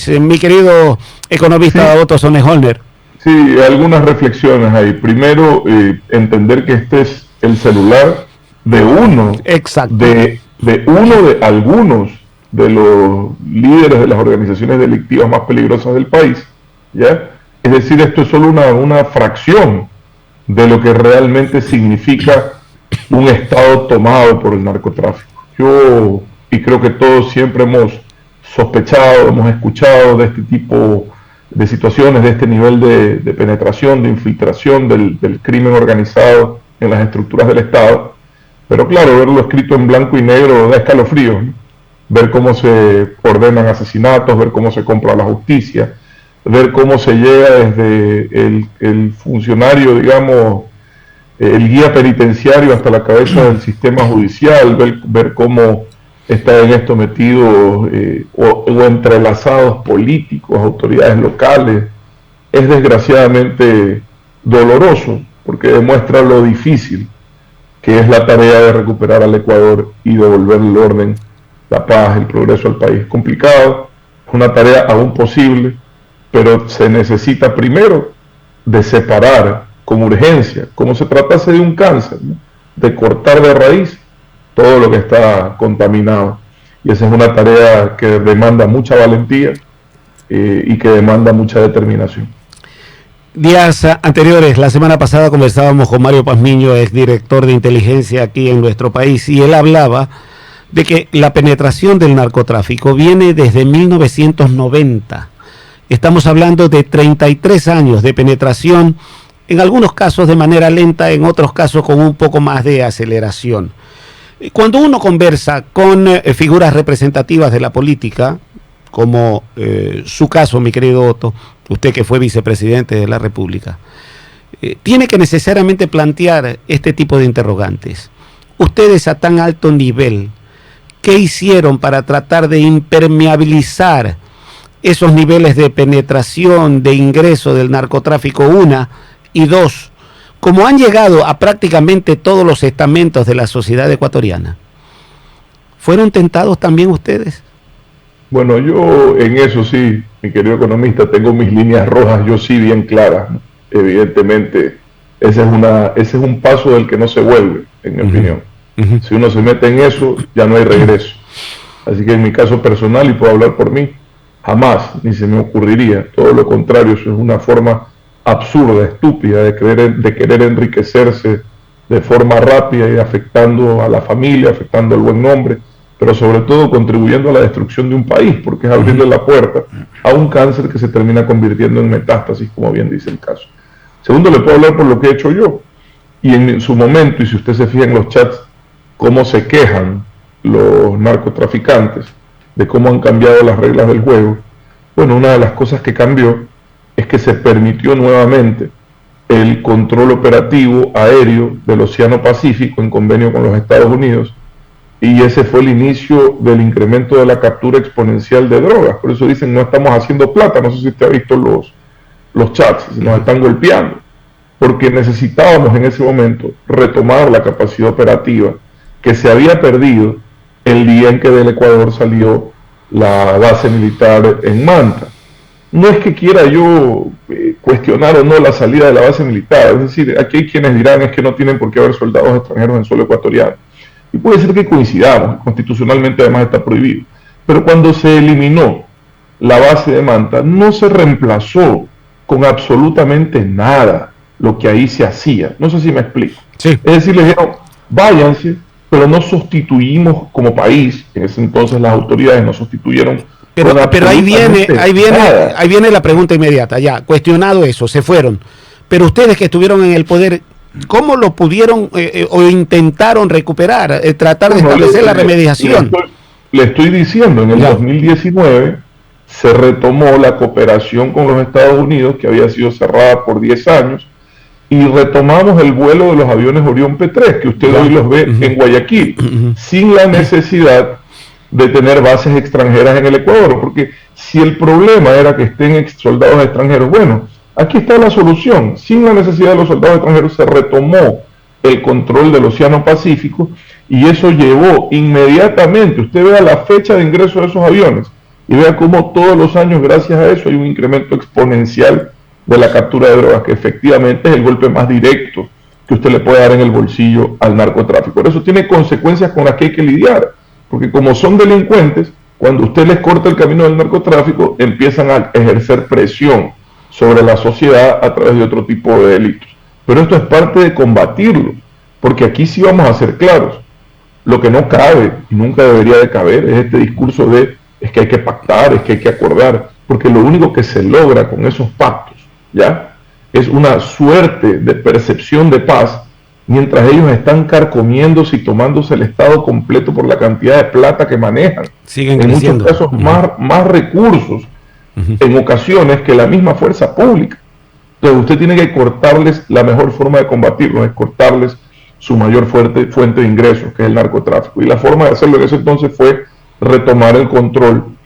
mi querido economista Otto Sonnenholner. Sí, algunas reflexiones ahí. Primero, entender que este es el celular de uno, exacto, de uno de algunos de los líderes de las organizaciones delictivas más peligrosas del país, ¿ya? Es decir, esto es solo una fracción de lo que realmente significa un Estado tomado por el narcotráfico. Yo, y creo que todos siempre hemos sospechado, hemos escuchado de este tipo de situaciones, de este nivel de penetración, de infiltración del crimen organizado en las estructuras del Estado, pero claro, verlo escrito en blanco y negro da escalofríos, ¿no? Ver cómo se ordenan asesinatos, ver cómo se compra la justicia, ver cómo se llega desde el funcionario, digamos, el guía penitenciario hasta la cabeza del sistema judicial, ver cómo están en esto metidos o entrelazados políticos, autoridades locales. Es desgraciadamente doloroso porque demuestra lo difícil que es la tarea de recuperar al Ecuador y devolver el orden, la paz, el progreso al país. Es complicado, es una tarea aún posible, pero se necesita primero de separar con urgencia, como se tratase de un cáncer, ¿no? De cortar de raíz todo lo que está contaminado. Y esa es una tarea que demanda mucha valentía y que demanda mucha determinación. Días anteriores, la semana pasada, conversábamos con Mario Pazmiño, exdirector de inteligencia aquí en nuestro país, y él hablaba de que la penetración del narcotráfico viene desde 1990. Estamos hablando de 33 años de penetración, en algunos casos de manera lenta, en otros casos con un poco más de aceleración. Cuando uno conversa con figuras representativas de la política, como su caso, mi querido Otto, usted que fue vicepresidente de la República, tiene que necesariamente plantear este tipo de interrogantes. Ustedes a tan alto nivel, ¿qué hicieron para tratar de impermeabilizar esos niveles de penetración, de ingreso del narcotráfico, una? Y dos, ¿cómo han llegado a prácticamente todos los estamentos de la sociedad ecuatoriana? ¿Fueron tentados también ustedes? Bueno, yo en eso sí, mi querido economista, tengo mis líneas rojas, yo sí bien claras, ¿no? Evidentemente, ese es un paso del que no se vuelve, en mi opinión. Si uno se mete en eso, ya no hay regreso. Así que en mi caso personal, y puedo hablar por mí, jamás, ni se me ocurriría, todo lo contrario, eso es una forma absurda, estúpida de querer enriquecerse de forma rápida y afectando a la familia, afectando el buen nombre, pero sobre todo contribuyendo a la destrucción de un país, porque es abrirle la puerta a un cáncer que se termina convirtiendo en metástasis, como bien dice el caso. Segundo, le puedo hablar por lo que he hecho yo, y en su momento, y si usted se fija en los chats, cómo se quejan los narcotraficantes de cómo han cambiado las reglas del juego. Bueno, una de las cosas que cambió es que se permitió nuevamente el control operativo aéreo del Océano Pacífico en convenio con los Estados Unidos, y ese fue el inicio del incremento de la captura exponencial de drogas. Por eso dicen, no estamos haciendo plata. No sé si usted ha visto los chats, nos están golpeando, porque necesitábamos en ese momento retomar la capacidad operativa que se había perdido el día en que del Ecuador salió la base militar en Manta. No es que quiera yo cuestionar o no la salida de la base militar, es decir, aquí hay quienes dirán es que no tienen por qué haber soldados extranjeros en suelo ecuatoriano. Y puede ser que coincidamos, constitucionalmente además está prohibido. Pero cuando se eliminó la base de Manta, no se reemplazó con absolutamente nada lo que ahí se hacía. No sé si me explico. Sí. Es decir, les dijeron, váyanse, pero no sustituimos como país, en ese entonces las autoridades nos sustituyeron. Pero ahí viene la pregunta inmediata, ya, cuestionado eso, se fueron. Pero ustedes que estuvieron en el poder, ¿cómo lo pudieron o intentaron recuperar, tratar de establecer la remediación? Le estoy diciendo, en el 2019 se retomó la cooperación con los Estados Unidos, que había sido cerrada por 10 años, y retomamos el vuelo de los aviones Orión P3, que usted hoy los ve en Guayaquil, sin la necesidad de tener bases extranjeras en el Ecuador, porque si el problema era que estén soldados extranjeros, bueno, aquí está la solución. Sin la necesidad de los soldados extranjeros se retomó el control del Océano Pacífico, y eso llevó inmediatamente, usted vea la fecha de ingreso de esos aviones, y vea cómo todos los años, gracias a eso, hay un incremento exponencial de la captura de drogas, que efectivamente es el golpe más directo que usted le puede dar en el bolsillo al narcotráfico. Por eso tiene consecuencias con las que hay que lidiar, porque como son delincuentes, cuando usted les corta el camino del narcotráfico, empiezan a ejercer presión sobre la sociedad a través de otro tipo de delitos. Pero esto es parte de combatirlo, porque aquí sí vamos a ser claros. Lo que no cabe y nunca debería de caber es este discurso de es que hay que pactar, es que hay que acordar, porque lo único que se logra con esos pactos, ¿ya?, es una suerte de percepción de paz, mientras ellos están carcomiéndose y tomándose el Estado completo por la cantidad de plata que manejan. Siguen en creciendo. muchos casos más recursos en ocasiones que la misma fuerza pública. Entonces usted tiene que cortarles, la mejor forma de combatirlos es cortarles su mayor fuente de ingresos, que es el narcotráfico. Y la forma de hacerlo en ese entonces fue retomar el control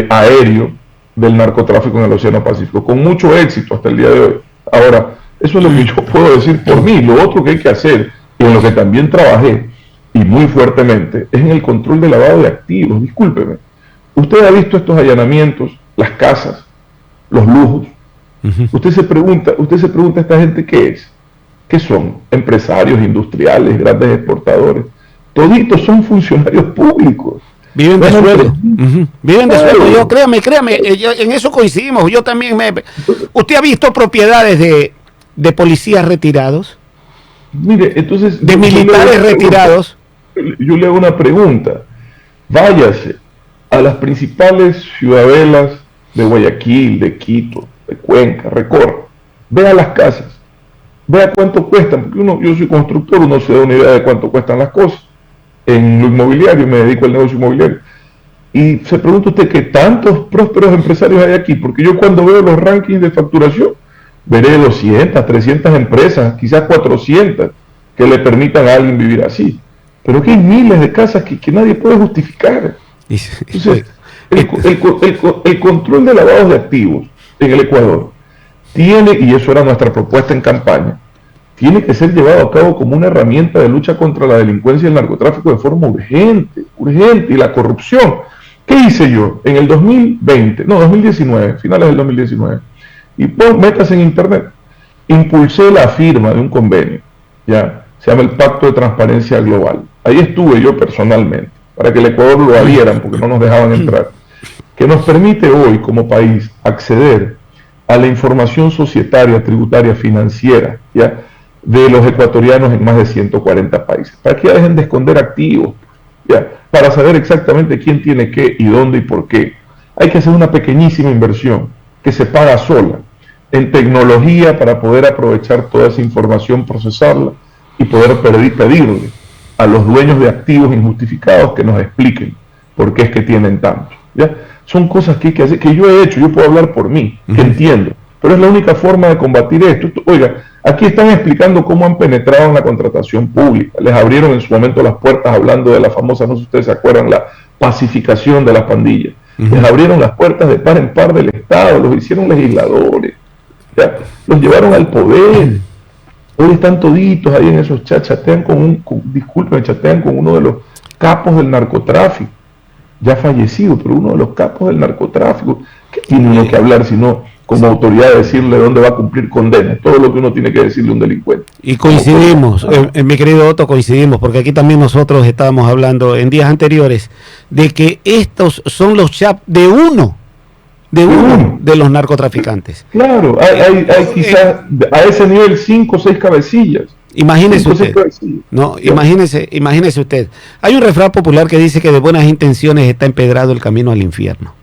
aéreo del narcotráfico en el Océano Pacífico, con mucho éxito hasta el día de hoy. Ahora, eso es lo que yo puedo decir por mí. Lo otro que hay que hacer, y en lo que también trabajé, y muy fuertemente, es en el control de lavado de activos. Discúlpeme, usted ha visto estos allanamientos, las casas, los lujos. Usted se pregunta, ¿esta gente qué es? ¿Qué son? Empresarios, industriales, grandes exportadores. Toditos son funcionarios públicos. Viven de sueldo. Viven de sueldo. Yo, créame, en eso coincidimos. Yo también ¿Usted ha visto propiedades de policías retirados? Mire, entonces... De militares retirados. Yo le hago una pregunta. Váyase a las principales ciudadelas de Guayaquil, de Quito, de Cuenca, recorra. Vea las casas. Vea cuánto cuestan. Porque yo soy constructor, uno se da una idea de cuánto cuestan las cosas. En lo inmobiliario, me dedico al negocio inmobiliario. Y se pregunta usted que tantos prósperos empresarios hay aquí, porque yo cuando veo los rankings de facturación, veré 200, 300 empresas, quizás 400, que le permitan a alguien vivir así. Pero que hay miles de casas que nadie puede justificar. Entonces, el control de lavados de activos en el Ecuador tiene, y eso era nuestra propuesta en campaña, tiene que ser llevado a cabo como una herramienta de lucha contra la delincuencia y el narcotráfico de forma urgente, y la corrupción. ¿Qué hice yo? En el 2019, finales del 2019, y pues métase en internet, impulsé la firma de un convenio, ya, se llama el Pacto de Transparencia Global. Ahí estuve yo personalmente, para que el Ecuador lo adhieran, porque no nos dejaban entrar, que nos permite hoy como país acceder a la información societaria, tributaria, financiera, ya, de los ecuatorianos en más de 140 países, para que ya dejen de esconder activos, ya, para saber exactamente quién tiene qué y dónde y por qué. Hay que hacer una pequeñísima inversión que se paga sola en tecnología para poder aprovechar toda esa información, procesarla y poder pedirle a los dueños de activos injustificados que nos expliquen por qué es que tienen tanto. ¿Ya? Son cosas que hay que hacer, que yo he hecho, yo puedo hablar por mí, que entiendo, pero es la única forma de combatir esto. Oiga, aquí están explicando cómo han penetrado en la contratación pública. Les abrieron en su momento las puertas hablando de la famosa, no sé si ustedes se acuerdan, la pacificación de las pandillas. Les abrieron las puertas de par en par del Estado, los hicieron legisladores, ¿ya? Los llevaron al poder. Hoy están toditos ahí en esos chats, chatean con uno de los capos del narcotráfico, ya fallecido, pero uno de los capos del narcotráfico. ¿Qué tiene uno que hablar sino como autoridad de decirle dónde va a cumplir condena? Todo lo que uno tiene que decirle a un delincuente. Y coincidimos, mi querido Otto, coincidimos, porque aquí también nosotros estábamos hablando en días anteriores de que estos son los chats de uno de los narcotraficantes. Claro, hay quizás a ese nivel 5 o 6 cabecillas. Imagínese usted, no, imagínese usted. Hay un refrán popular que dice que de buenas intenciones está empedrado el camino al infierno,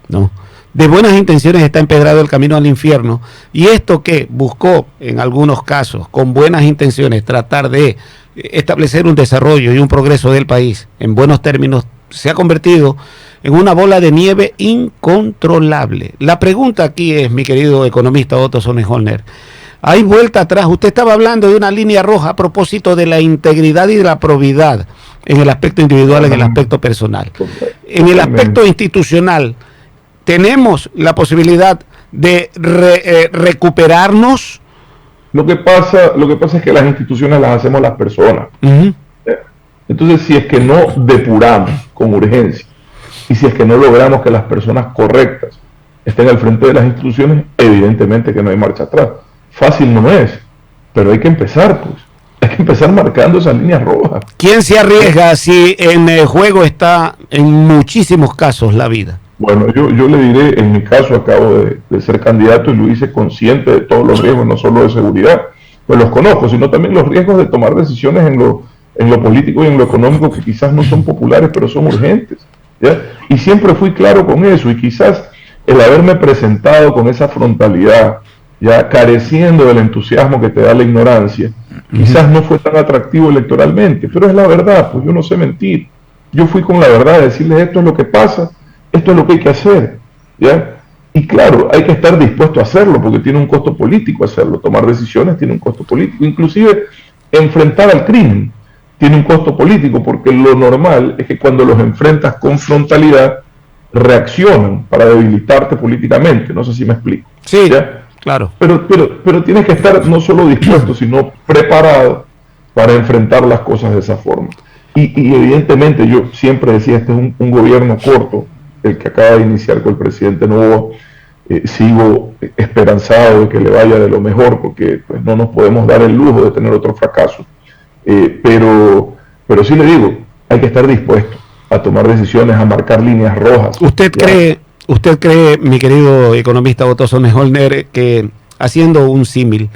¿no? De buenas intenciones está empedrado el camino al infierno, y esto que buscó en algunos casos con buenas intenciones tratar de establecer un desarrollo y un progreso del país en buenos términos, se ha convertido en una bola de nieve incontrolable. La pregunta aquí es, mi querido economista Otto Sonnenholner, ¿hay vuelta atrás? Usted estaba hablando de una línea roja a propósito de la integridad y de la probidad en el aspecto individual, en el aspecto personal. En el aspecto institucional, ¿tenemos la posibilidad de recuperarnos? Lo que pasa es que las instituciones las hacemos las personas. Entonces, si es que no depuramos con urgencia Y si es que no logramos que las personas correctas estén al frente de las instituciones, evidentemente que no hay marcha atrás. Fácil no es, pero hay que empezar, pues. Hay que empezar marcando esas líneas rojas. ¿Quién se arriesga si en el juego está en muchísimos casos la vida? Bueno, yo le diré, en mi caso acabo de ser candidato y lo hice consciente de todos los riesgos, no solo de seguridad, pues los conozco, sino también los riesgos de tomar decisiones en lo político y en lo económico que quizás no son populares, pero son urgentes, ¿ya? Y siempre fui claro con eso, y quizás el haberme presentado con esa frontalidad, ya careciendo del entusiasmo que te da la ignorancia, quizás no fue tan atractivo electoralmente, pero es la verdad, pues yo no sé mentir. Yo fui con la verdad de decirles esto es lo que pasa, esto es lo que hay que hacer, ¿ya? Y claro, hay que estar dispuesto a hacerlo, porque tiene un costo político hacerlo, tomar decisiones tiene un costo político, inclusive enfrentar al crimen tiene un costo político, porque lo normal es que cuando los enfrentas con frontalidad, reaccionan para debilitarte políticamente, no sé si me explico. Sí, ¿ya? Claro. Pero tienes que estar no solo dispuesto, sino preparado para enfrentar las cosas de esa forma. Y evidentemente yo siempre decía, este es un gobierno corto, el que acaba de iniciar con el presidente Novoa. Sigo esperanzado de que le vaya de lo mejor, porque pues, no nos podemos dar el lujo de tener otro fracaso. Pero sí le digo, hay que estar dispuesto a tomar decisiones, a marcar líneas rojas. ¿Usted cree, mi querido economista Otto Sonnenholner, que haciendo un símil,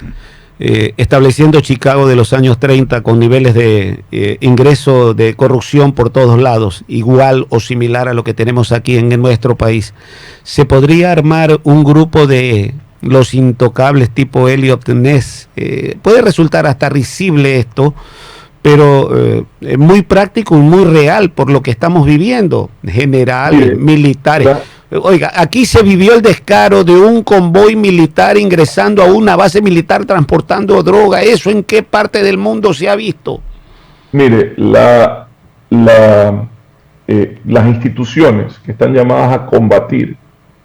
estableciendo Chicago de los años 30 con niveles de ingreso de corrupción por todos lados, igual o similar a lo que tenemos aquí en nuestro país, se podría armar un grupo de los intocables tipo Elliot Ness? Puede resultar hasta risible esto, pero es muy práctico y muy real por lo que estamos viviendo, generales, militares. Oiga, aquí se vivió el descaro de un convoy militar ingresando a una base militar transportando droga. ¿Eso en qué parte del mundo se ha visto? Mire, las instituciones que están llamadas a combatir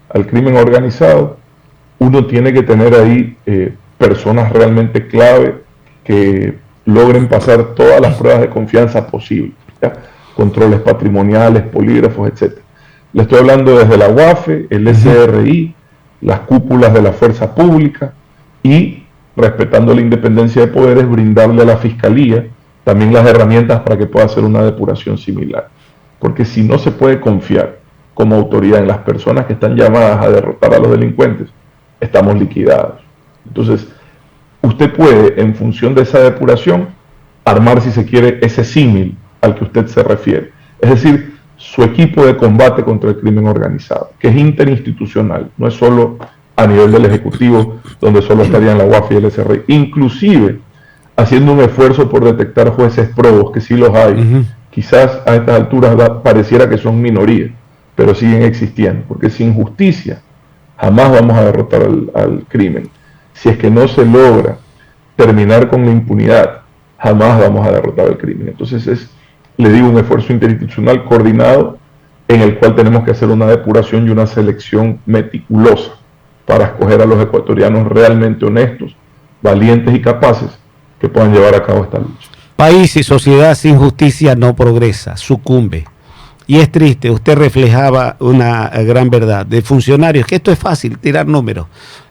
al crimen organizado, uno tiene que tener ahí personas realmente clave que logren pasar todas las pruebas de confianza posibles, ¿ya? Controles patrimoniales, polígrafos, etcétera. Le estoy hablando desde la UAFE, el SRI, las cúpulas de la fuerza pública y, respetando la independencia de poderes, brindarle a la Fiscalía también las herramientas para que pueda hacer una depuración similar. Porque si no se puede confiar como autoridad en las personas que están llamadas a derrotar a los delincuentes, estamos liquidados. Entonces, usted puede, en función de esa depuración, armar, si se quiere, ese símil al que usted se refiere. Es decir, su equipo de combate contra el crimen organizado, que es interinstitucional, no es solo a nivel del Ejecutivo, donde solo estarían la UAF y el SRI, inclusive haciendo un esfuerzo por detectar jueces probos, que sí los hay. Quizás a estas alturas pareciera que son minoría, pero siguen existiendo, porque sin justicia jamás vamos a derrotar al crimen. Si es que no se logra terminar con la impunidad, jamás vamos a derrotar al crimen. Entonces le digo, un esfuerzo interinstitucional coordinado en el cual tenemos que hacer una depuración y una selección meticulosa para escoger a los ecuatorianos realmente honestos, valientes y capaces que puedan llevar a cabo esta lucha. País y sociedad sin justicia no progresa, sucumbe. Y es triste, usted reflejaba una gran verdad de funcionarios, que esto es fácil, tirar números.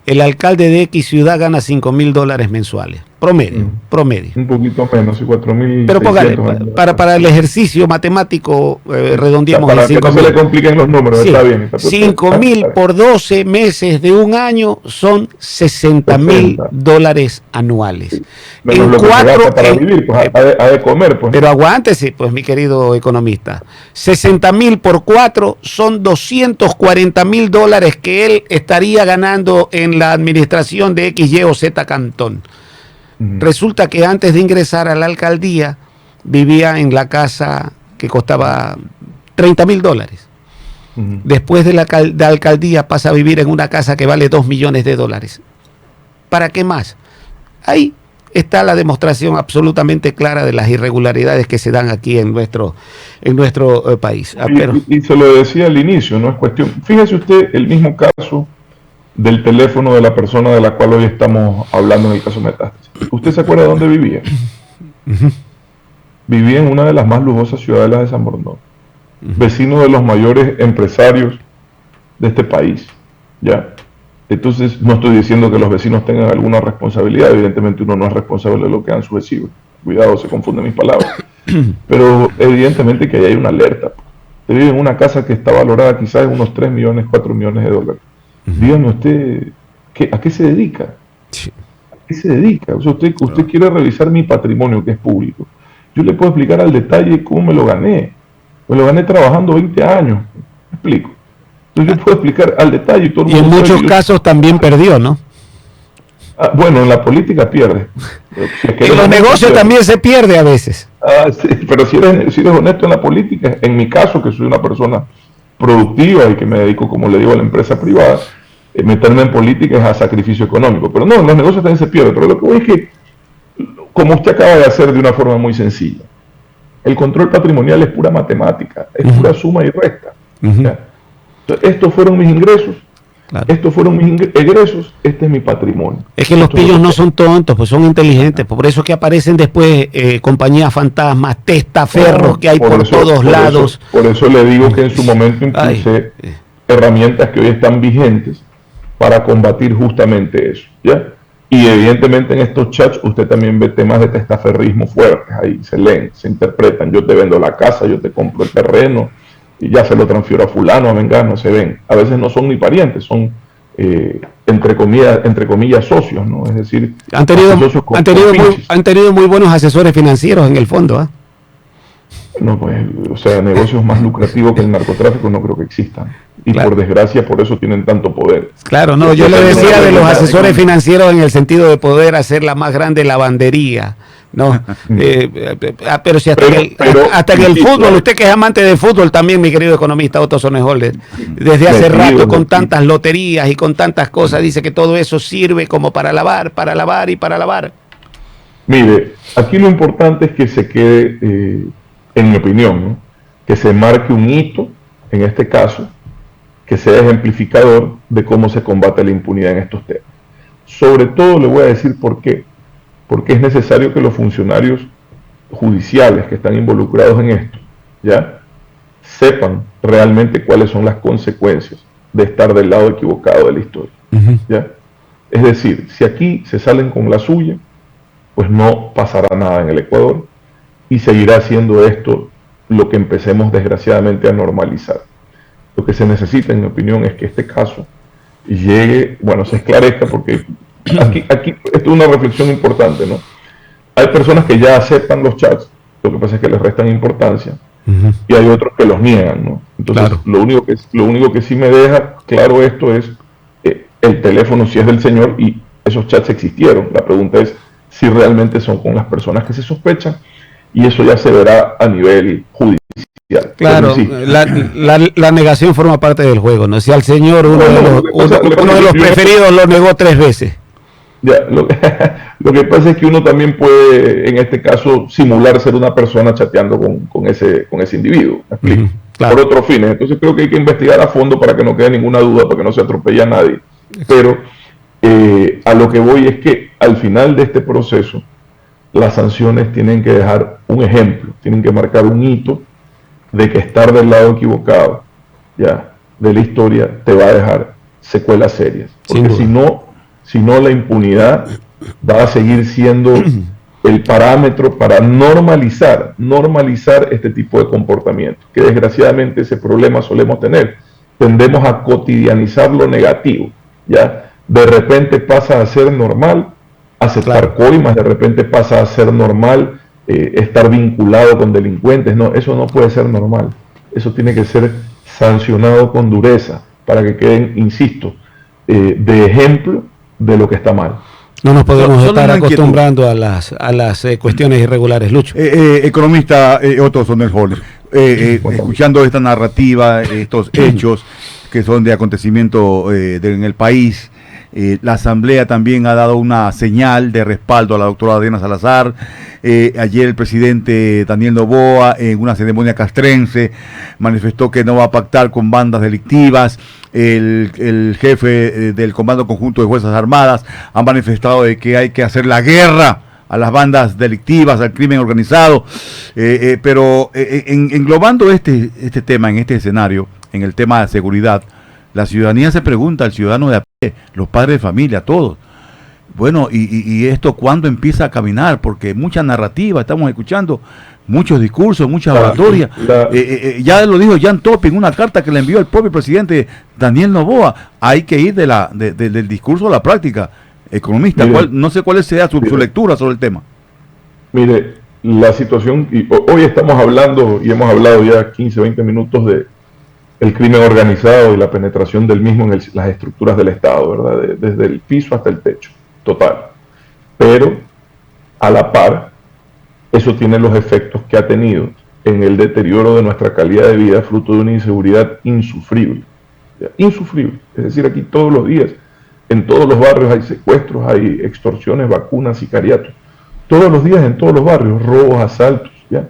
El alcalde de X ciudad gana $5,000 mensuales, promedio. Un poquito menos, 4.000. Pero póngale, para el ejercicio matemático, redondeamos. Para que no se le compliquen los números, sí. Está bien. 5,000 por 12 meses de un año son $60,000 anuales. Sí. Menos en lo cuatro, que para vivir, pues ha de comer. Pues. Pero aguántese, pues, mi querido economista. 60,000 por 4 son $240,000 que él estaría ganando en la administración de X, Y o Z cantón. Resulta que antes de ingresar a la alcaldía vivía en la casa que costaba $30,000. Después de la alcaldía pasa a vivir en una casa que vale $2 millones. ¿Para qué más? Ahí está la demostración absolutamente clara de las irregularidades que se dan aquí en nuestro país. Y se lo decía al inicio, no es cuestión. Fíjese usted el mismo caso del teléfono de la persona de la cual hoy estamos hablando en el caso Metástasis. ¿Usted se acuerda de dónde vivía? Vivía en una de las más lujosas ciudadelas de San Borondón. vecino de los mayores empresarios de este país, ¿ya? Entonces, no estoy diciendo que los vecinos tengan alguna responsabilidad, evidentemente uno no es responsable de lo que hagan sus vecinos, cuidado, se confunden mis palabras, pero evidentemente que ahí hay una alerta. Usted vive en una casa que está valorada quizás en unos 3 millones, 4 millones de dólares. Dígame usted, ¿a qué se dedica? Sí. ¿A qué se dedica? O sea, usted quiere revisar mi patrimonio, que es público. Yo le puedo explicar al detalle cómo me lo gané. Me lo gané trabajando 20 años. ¿Me explico? Entonces yo puedo explicar al detalle. Y, todo el y en muchos casos también perdió, ¿no? Bueno, en la política pierde. En los negocios también se pierde a veces. Sí, pero si eres honesto en la política, en mi caso, que soy una persona productiva y que me dedico, como le digo, a la empresa privada, meterme en política es a sacrificio económico. Pero no, en los negocios también se pierde. Pero lo que voy es que, como usted acaba de hacer de una forma muy sencilla, el control patrimonial es pura matemática, es pura suma y resta. Entonces, estos fueron mis ingresos, estos fueron mis egresos, este es mi patrimonio. Es que los pillos no son tontos, pues son inteligentes, por eso que aparecen después compañías fantasmas, testaferros que hay por todos lados. Por eso le digo que en su momento impulsé herramientas que hoy están vigentes para combatir justamente eso, ¿ya? Y evidentemente en estos chats usted también ve temas de testaferrismo fuertes, ahí se leen, se interpretan, yo te vendo la casa, yo te compro el terreno, y ya se lo transfiero a fulano, a vengano, se ven. A veces no son ni parientes, son entre comillas socios, ¿no? Es decir, han tenido muy buenos asesores financieros en el fondo, ¿ah? No, pues, o sea, negocios más lucrativos que el narcotráfico no creo que existan. Y por desgracia, por eso tienen tanto poder. Claro, no, yo le decía de los asesores financieros en el sentido de poder hacer la más grande lavandería, ¿no? Pero si hasta en el fútbol, usted que es amante del fútbol también, mi querido economista Otto Sonnenholder, desde hace rato con tantas loterías y con tantas cosas, dice que todo eso sirve como para lavar y para lavar. Mire, aquí lo importante es que se quede, en mi opinión, ¿no?, que se marque un hito, en este caso, que sea ejemplificador de cómo se combate la impunidad en estos temas. Sobre todo le voy a decir por qué. Porque es necesario que los funcionarios judiciales que están involucrados en esto, ¿ya?, sepan realmente cuáles son las consecuencias de estar del lado equivocado de la historia, ¿ya? Es decir, si aquí se salen con la suya, pues no pasará nada en el Ecuador y seguirá siendo esto lo que empecemos desgraciadamente a normalizar. Lo que se necesita, en mi opinión, es que este caso llegue, se esclarezca, porque aquí esto es una reflexión importante, ¿no? Hay personas que ya aceptan los chats, lo que pasa es que les restan importancia, y hay otros que los niegan, ¿no? Entonces, lo único que sí me deja claro esto es el teléfono, si es del señor, y esos chats existieron. La pregunta es si realmente son con las personas que se sospechan, y eso ya se verá a nivel judicial. Claro, la negación forma parte del juego, ¿no? Si al señor uno de los preferidos lo negó 3 veces. Ya, lo que pasa es que uno también puede, en este caso, simular ser una persona chateando con ese individuo, ¿me explico? Claro. Por otros fines. Entonces creo que hay que investigar a fondo para que no quede ninguna duda, para que no se atropelle a nadie. Pero a lo que voy es que al final de este proceso, las sanciones tienen que dejar un ejemplo, tienen que marcar un hito de que estar del lado equivocado, ya, de la historia te va a dejar secuelas serias. Porque si no la impunidad va a seguir siendo el parámetro para normalizar este tipo de comportamiento, que desgraciadamente ese problema solemos tener. Tendemos a cotidianizar lo negativo, ya. De repente pasa a ser normal aceptar coimas, de repente pasa a ser normal estar vinculado con delincuentes. No, eso no puede ser normal. Eso tiene que ser sancionado con dureza para que queden, insisto, de ejemplo de lo que está mal. No nos podemos estar acostumbrando a las cuestiones irregulares, Lucho. Economista Otto Sonnenholder, escuchando esta narrativa, estos hechos que son de acontecimiento en el país, la Asamblea también ha dado una señal de respaldo a la doctora Adriana Salazar. Ayer el presidente Daniel Noboa, en una ceremonia castrense, manifestó que no va a pactar con bandas delictivas. El jefe del Comando Conjunto de Fuerzas Armadas ha manifestado de que hay que hacer la guerra a las bandas delictivas, al crimen organizado, pero englobando este tema en este escenario, en el tema de seguridad, la ciudadanía se pregunta, el ciudadano de a pie, los padres de familia, todos, bueno, y esto cuándo empieza a caminar, porque mucha narrativa, estamos escuchando muchos discursos, muchas oratorias. Ya lo dijo Jan Topping, una carta que le envió el propio presidente Daniel Noboa. Hay que ir del discurso a la práctica. Economista, mire, no sé cuál sea su lectura sobre el tema. Mire, la situación, y hoy estamos hablando, y hemos hablado ya 15, 20 minutos de el crimen organizado y la penetración del mismo en las estructuras del Estado, ¿verdad? Desde el piso hasta el techo, total. Pero, a la par, eso tiene los efectos que ha tenido en el deterioro de nuestra calidad de vida, fruto de una inseguridad insufrible. Insufrible. Es decir, aquí todos los días, en todos los barrios hay secuestros, hay extorsiones, vacunas, sicariatos. Todos los días en todos los barrios, robos, asaltos. ¿Ya?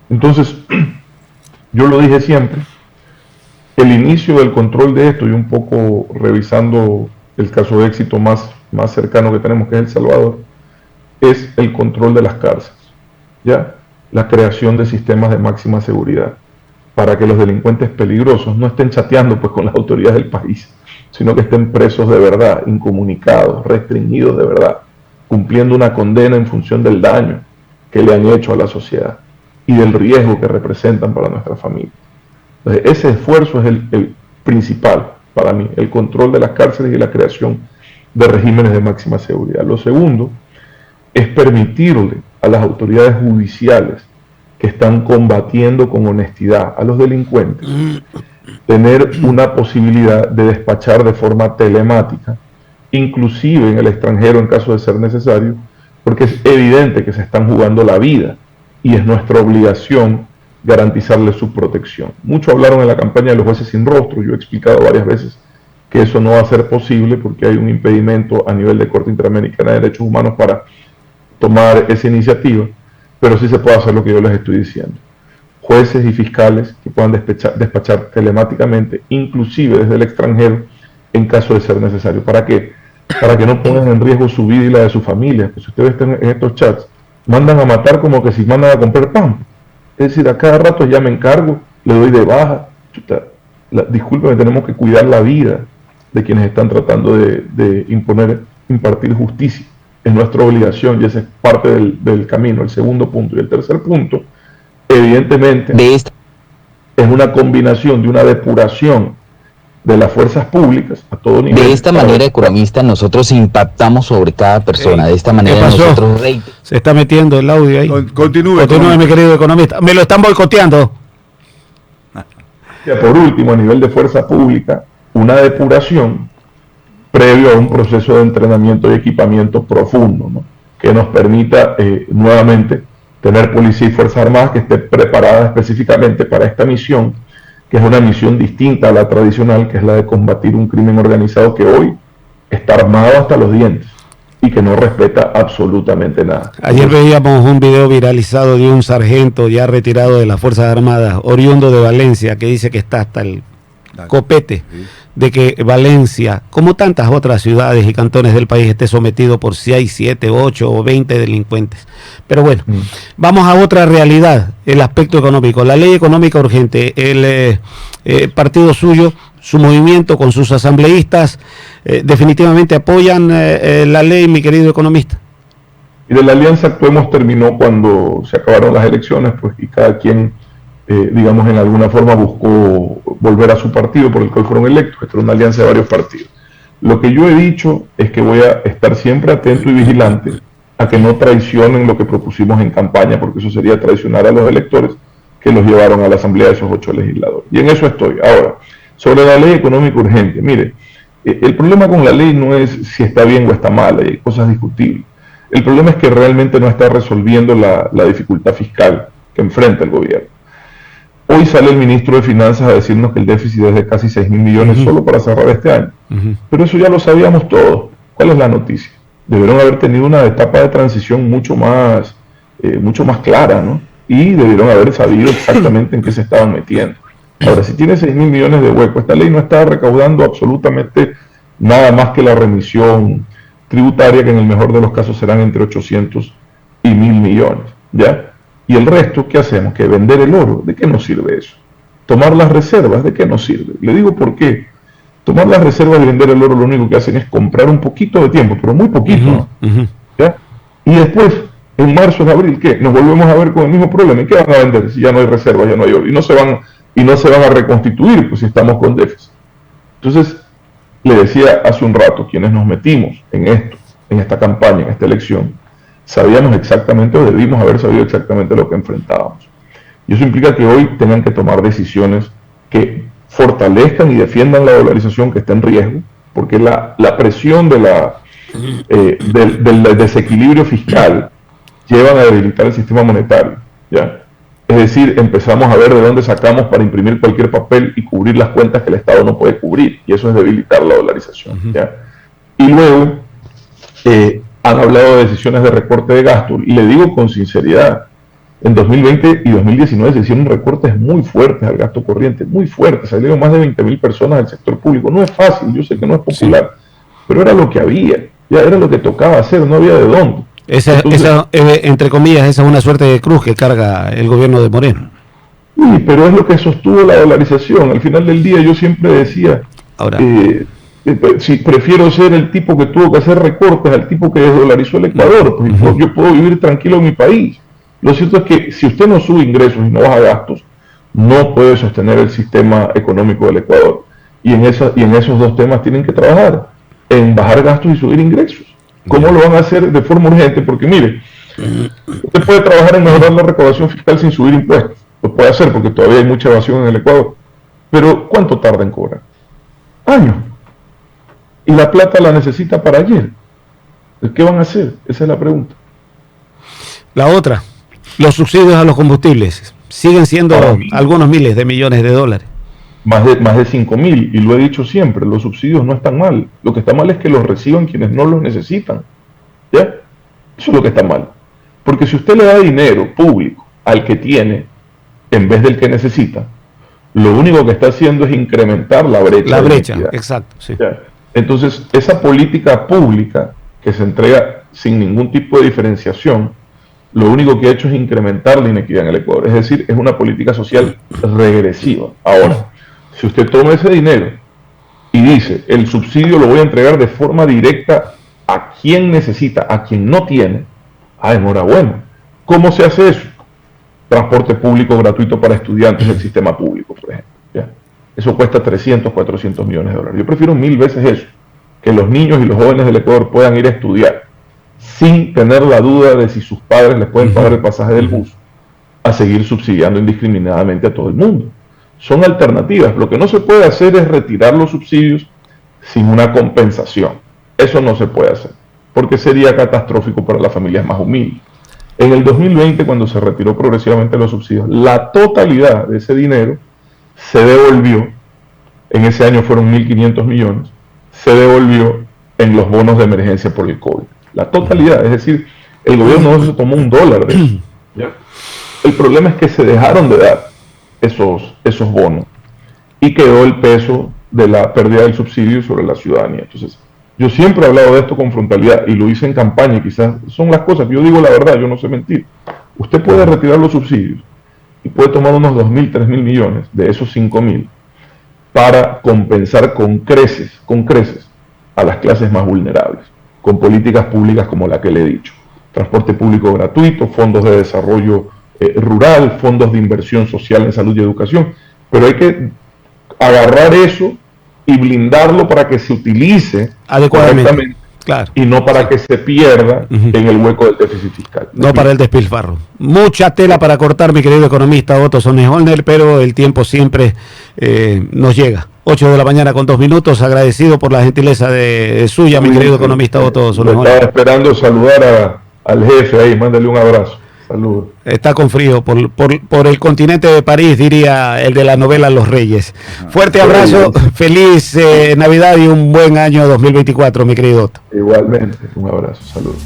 Entonces, yo lo dije siempre, el inicio del control de esto, y un poco revisando el caso de éxito más cercano que tenemos, que es El Salvador, es el control de las cárceles. ¿Ya? La creación de sistemas de máxima seguridad para que los delincuentes peligrosos no estén chateando pues con las autoridades del país, sino que estén presos de verdad, incomunicados, restringidos de verdad, cumpliendo una condena en función del daño que le han hecho a la sociedad y del riesgo que representan para nuestra familia. Entonces, ese esfuerzo es el principal para mí, el control de las cárceles y la creación de regímenes de máxima seguridad. Lo segundo es permitirle a las autoridades judiciales que están combatiendo con honestidad a los delincuentes tener una posibilidad de despachar de forma telemática, inclusive en el extranjero en caso de ser necesario, porque es evidente que se están jugando la vida y es nuestra obligación garantizarles su protección. Mucho hablaron en la campaña de los jueces sin rostro. Yo he explicado varias veces que eso no va a ser posible porque hay un impedimento a nivel de Corte Interamericana de Derechos Humanos para tomar esa iniciativa, pero sí se puede hacer lo que yo les estoy diciendo. Jueces y fiscales que puedan despachar telemáticamente, inclusive desde el extranjero, en caso de ser necesario. ¿Para qué? Para que no pongan en riesgo su vida y la de su familia. Pues si ustedes están en estos chats, mandan a matar como que si mandan a comprar pan. Es decir, a cada rato ya me encargo, le doy de baja. Discúlpeme, tenemos que cuidar la vida de quienes están tratando de impartir justicia. Es nuestra obligación y esa es parte del camino. El segundo punto. Y el tercer punto, evidentemente, es una combinación de una depuración de las fuerzas públicas a todo nivel. De esta manera, economista, nosotros impactamos sobre cada persona. De esta manera nosotros... Se está metiendo el audio ahí. Continúe, mi querido economista. Me lo están boicoteando. Por último, a nivel de fuerza pública, una depuración previo a un proceso de entrenamiento y equipamiento profundo, ¿no? Que nos permita nuevamente tener policía y fuerzas armadas que esté preparada específicamente para esta misión, que es una misión distinta a la tradicional, que es la de combatir un crimen organizado que hoy está armado hasta los dientes y que no respeta absolutamente nada. Ayer veíamos un video viralizado de un sargento ya retirado de las Fuerzas Armadas, oriundo de Valencia, que dice que está hasta el copete de que Valencia, como tantas otras ciudades y cantones del país, esté sometido por 6, 7, 8 o 20 delincuentes. Pero bueno, vamos a otra realidad, el aspecto económico. La ley económica urgente, el partido suyo, su movimiento con sus asambleístas, definitivamente apoyan la ley, mi querido economista. Y de la alianza Actuemos terminó cuando se acabaron las elecciones, pues, y cada quien, digamos, en alguna forma buscó volver a su partido por el cual fueron electos. Esta era una alianza de varios partidos. Lo que yo he dicho es que voy a estar siempre atento y vigilante a que no traicionen lo que propusimos en campaña, porque eso sería traicionar a los electores que los llevaron a la asamblea de esos 8 legisladores. Y en eso estoy. Ahora, sobre la ley económica urgente, mire, el problema con la ley no es si está bien o está mal, hay cosas discutibles. El problema es que realmente no está resolviendo la dificultad fiscal que enfrenta el gobierno. Hoy sale el ministro de Finanzas a decirnos que el déficit es de casi 6.000 millones solo para cerrar este año. Pero eso ya lo sabíamos todos. ¿Cuál es la noticia? Debieron haber tenido una etapa de transición mucho más clara, ¿no? Y debieron haber sabido exactamente en qué se estaban metiendo. Ahora, si tiene 6.000 millones de hueco, esta ley no está recaudando absolutamente nada más que la remisión tributaria, que en el mejor de los casos serán entre 800 y 1.000 millones, ¿ya? Y el resto, ¿qué hacemos? ¿Que vender el oro? ¿De qué nos sirve eso? Tomar las reservas, ¿de qué nos sirve? Le digo por qué. Tomar las reservas y vender el oro lo único que hacen es comprar un poquito de tiempo, pero muy poquito, ¿ya? Y después, en marzo, en abril, ¿qué? Nos volvemos a ver con el mismo problema. ¿Y qué van a vender si ya no hay reservas, ya no hay oro? Y no se van a reconstituir, pues si estamos con déficit. Entonces, le decía hace un rato, quienes nos metimos en esto, en esta campaña, en esta elección, sabíamos exactamente o debimos haber sabido exactamente lo que enfrentábamos. Y eso implica que hoy tengan que tomar decisiones que fortalezcan y defiendan la dolarización que está en riesgo, porque la presión del desequilibrio fiscal llevan a debilitar el sistema monetario, ¿ya? Es decir, empezamos a ver de dónde sacamos para imprimir cualquier papel y cubrir las cuentas que el Estado no puede cubrir, y eso es debilitar la dolarización, ¿ya? Y luego han hablado de decisiones de recorte de gasto, y le digo con sinceridad, en 2020 y 2019 se hicieron recortes muy fuertes al gasto corriente, muy fuertes, salieron más de 20.000 personas del sector público. No es fácil, yo sé que no es popular, pero era lo que había, ya era lo que tocaba hacer, no había de dónde. Entre comillas, esa es una suerte de cruz que carga el gobierno de Moreno. Sí, pero es lo que sostuvo la dolarización. Al final del día yo siempre decía, si prefiero ser el tipo que tuvo que hacer recortes al tipo que desdolarizó el Ecuador, pues yo puedo vivir tranquilo en mi país. Lo cierto es que si usted no sube ingresos y no baja gastos, no puede sostener el sistema económico del Ecuador. Y en esos dos temas tienen que trabajar, en bajar gastos y subir ingresos. ¿Cómo lo van a hacer de forma urgente? Porque mire, usted puede trabajar en mejorar la recaudación fiscal sin subir impuestos. Lo puede hacer porque todavía hay mucha evasión en el Ecuador. Pero ¿cuánto tarda en cobrar? Años. Y la plata la necesita para ayer. ¿Qué van a hacer? Esa es la pregunta. La otra, los subsidios a los combustibles siguen siendo algunos miles de millones de dólares. Más de 5.000, y lo he dicho siempre, los subsidios no están mal. Lo que está mal es que los reciban quienes no los necesitan. ¿Ya? Eso es lo que está mal. Porque si usted le da dinero público al que tiene, en vez del que necesita, lo único que está haciendo es incrementar la brecha. La brecha, exacto. Sí. ¿Ya? Entonces, esa política pública que se entrega sin ningún tipo de diferenciación, lo único que ha hecho es incrementar la inequidad en el Ecuador. Es decir, es una política social regresiva. Ahora, si usted toma ese dinero y dice, el subsidio lo voy a entregar de forma directa a quien necesita, a quien no tiene, enhorabuena. ¿Cómo se hace eso? Transporte público gratuito para estudiantes del sistema público, por ejemplo. ¿Ya? Eso cuesta 300, 400 millones de dólares. Yo prefiero 1000 veces eso, que los niños y los jóvenes del Ecuador puedan ir a estudiar sin tener la duda de si sus padres les pueden pagar el pasaje del bus, a seguir subsidiando indiscriminadamente a todo el mundo. Son alternativas. Lo que no se puede hacer es retirar los subsidios sin una compensación. Eso no se puede hacer, porque sería catastrófico para las familias más humildes. En el 2020, cuando se retiró progresivamente los subsidios, la totalidad de ese dinero se devolvió, en ese año fueron 1.500 millones, se devolvió en los bonos de emergencia por el COVID. La totalidad, es decir, el gobierno no se tomó $1 de eso, ¿ya? El problema es que se dejaron de dar esos bonos y quedó el peso de la pérdida del subsidio sobre la ciudadanía. Entonces, yo siempre he hablado de esto con frontalidad y lo hice en campaña, y quizás son las cosas, yo digo la verdad, yo no sé mentir. Usted puede retirar los subsidios y puede tomar unos 2.000, 3.000 millones de esos 5.000 para compensar con creces a las clases más vulnerables, con políticas públicas como la que le he dicho. Transporte público gratuito, fondos de desarrollo rural, fondos de inversión social en salud y educación, pero hay que agarrar eso y blindarlo para que se utilice adecuadamente, claro, y no para que se pierda en el hueco del déficit fiscal. No para el despilfarro. Mucha tela para cortar, mi querido economista Otto Sonnenholner, pero el tiempo siempre nos llega. 8 de la mañana con 2 minutos, agradecido por la gentileza de suya, mi querido economista Otto Sonnenholner. Estaba esperando saludar al jefe ahí, mándale un abrazo. Saludos. Está con frío por el continente de París, diría el de la novela Los Reyes. Fuerte abrazo, feliz Navidad y un buen año 2024, mi querido Otto. Igualmente, un abrazo, saludos.